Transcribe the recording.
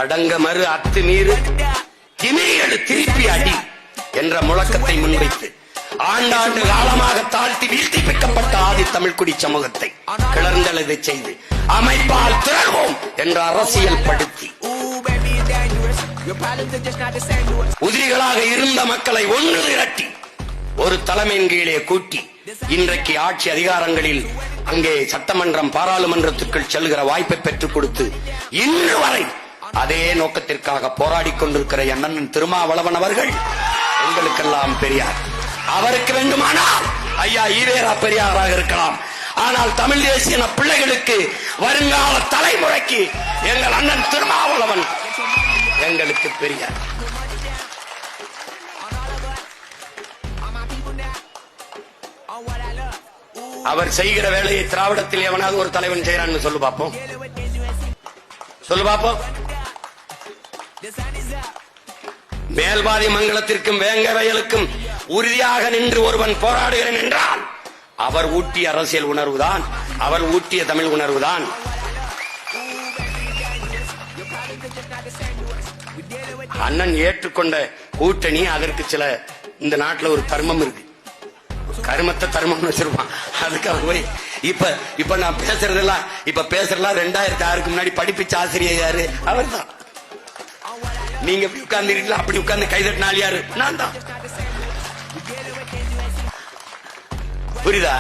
அடங்க மறு அத்துமீறு திமிரியடு திருப்பி அடி என்ற முழக்கத்தை முன்வைத்து ஆண்டாண்டு காலமாக தாழ்த்தி வீழ்த்தி பிக்கப்பட்ட ஆதி தமிழ்குடி சமூகத்தை கிளர்ந்தெழுத செய்து அமைப்பால் திறவோம் என்ற அரசியல் படுத்தி உதிரிகளாக இருந்த மக்களை ஒன்று திரட்டி ஒரு தலைமையின் கீழே கூட்டி இன்றைக்கு ஆட்சி அதிகாரங்களில் அங்கே சட்டமன்றம் பாராளுமன்றத்துக்குள் செல்கிற வாய்ப்பை பெற்றுக் கொடுத்து இன்று வரை அதே நோக்கத்திற்காக போராடி கொண்டிருக்கிற அண்ணன் திருமாவளவன் அவர்கள் எங்களுக்கெல்லாம் பெரியார். அவருக்கு வேண்டுமானால் ஐயா ஈவேரா பெரியாராக இருக்கலாம். ஆனால் தமிழ் தேசிய பிள்ளைகளுக்கு வருங்கால தலைமுறைக்கு எங்கள் அண்ணன் திருமாவளவன் எங்களுக்கு பெரியார். அவர் செய்கிற வேலையை திராவிடத்தில் எவனாவது ஒரு தலைவன் செய்யறான்னு சொல்லு பாப்போம், சொல்லு பாப்போம். மேல்வாதி மங்கலத்திற்கும் வேங்க வயலுக்கும் உறுதியாக நின்று ஒருவன் போராடுகிறேன் என்றால் அவர் ஊட்டிய அரசியல் உணர்வுதான், அவர் ஊட்டிய தமிழ் உணர்வுதான். அண்ணன் ஏற்றுக்கொண்ட கூட்டணி அதற்கு சில இந்த நாட்டில் ஒரு தர்மம் இருக்கு, கருமத்தை தர்மம் வச்சிருப்பான். அதுக்காக போய் இப்ப நான் பேசுறதெல்லாம் 2006க்கு முன்னாடி படிப்பிச்ச ஆசிரியர் யாரு? அவர் தான். நீங்க உட்கார்ந்து இருக்கீங்களா? அப்படி உட்கார்ந்து கைதட்டினால் யாரு? நான் தான். புரியுதா?